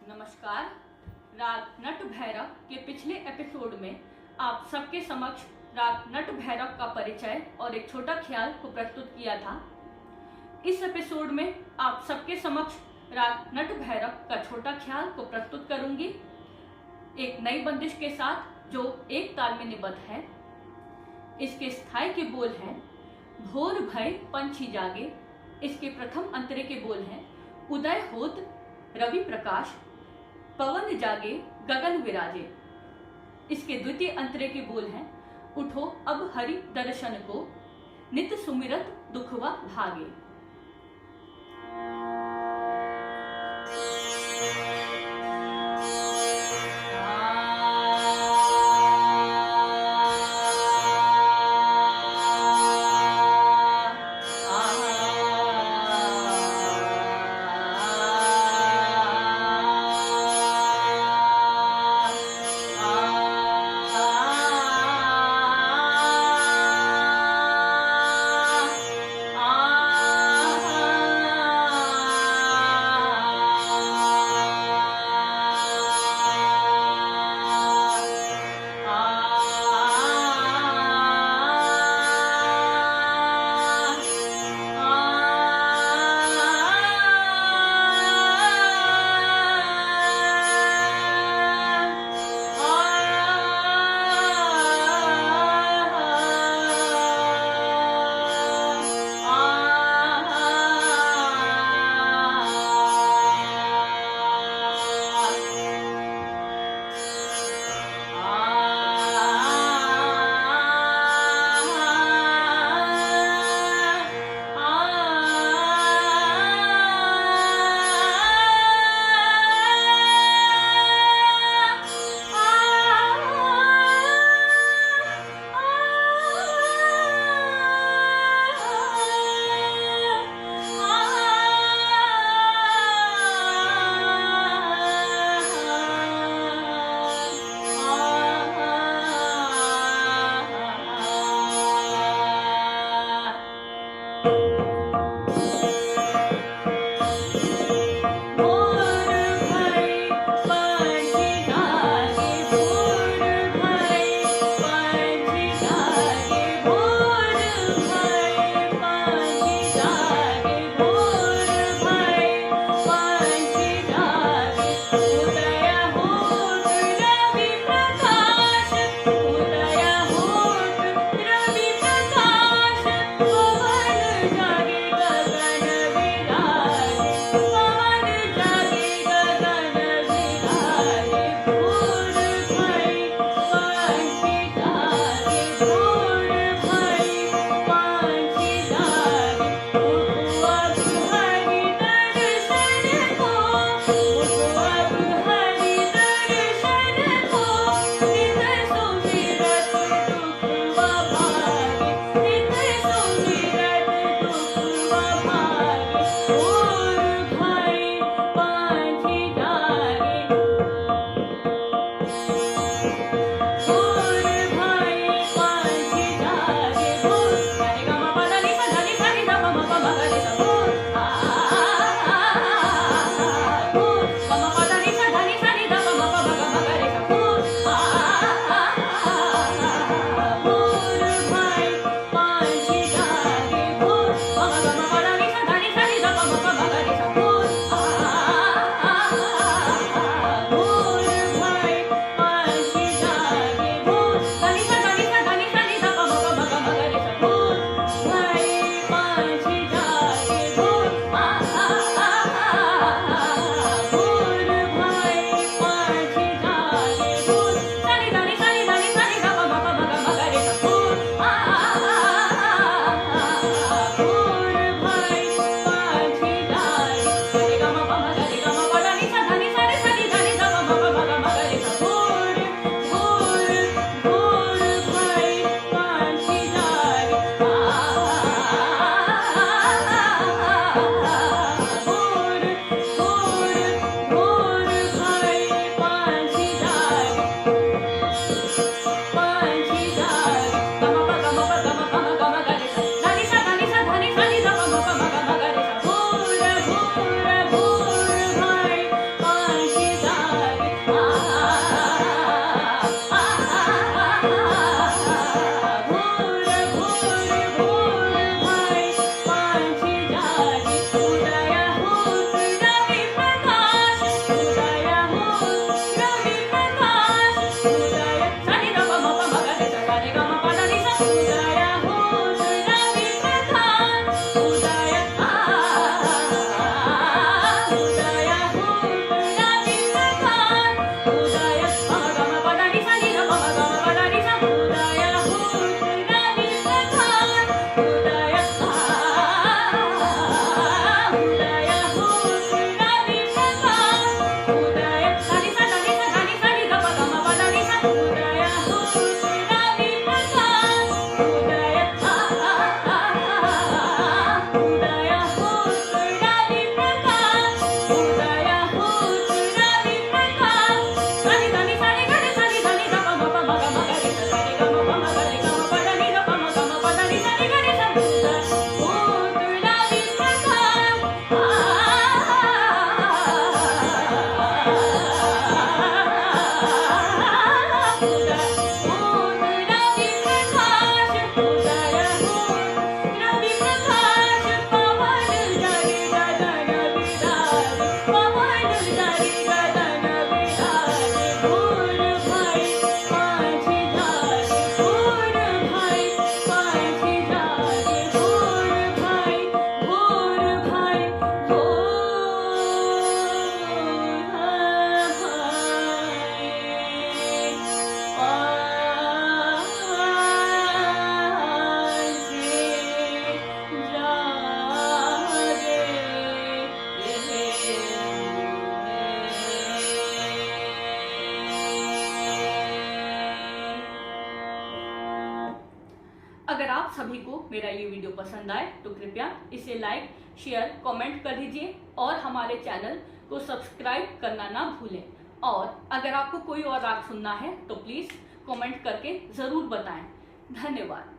नमस्कार। राग नट भैरव के पिछले एपिसोड में आप सबके समक्ष राग नट भैरव का परिचय और एक छोटा ख्याल को प्रस्तुत किया था। इस एपिसोड में आप सबके समक्ष राग नट भैरव का छोटा ख्याल को प्रस्तुत करूंगी, एक नई बंदिश के साथ जो एक ताल में निबद्ध है। इसके स्थाई के बोल हैं भोर भय पंछी जागे। इसके प्रथम अंतरे के बोल हैं उदय होत रवि प्रकाश, पवन जागे गगन विराजे। इसके द्वितीय अंतरे के बोल हैं उठो अब हरि दर्शन को, नित सुमिरत दुखवा भागे। अगर आप सभी को मेरा ये वीडियो पसंद आए तो कृपया इसे लाइक, शेयर, कमेंट कर दीजिए और हमारे चैनल को सब्सक्राइब करना ना भूलें। और अगर आपको कोई और राग सुनना है तो प्लीज कमेंट करके जरूर बताएं। धन्यवाद।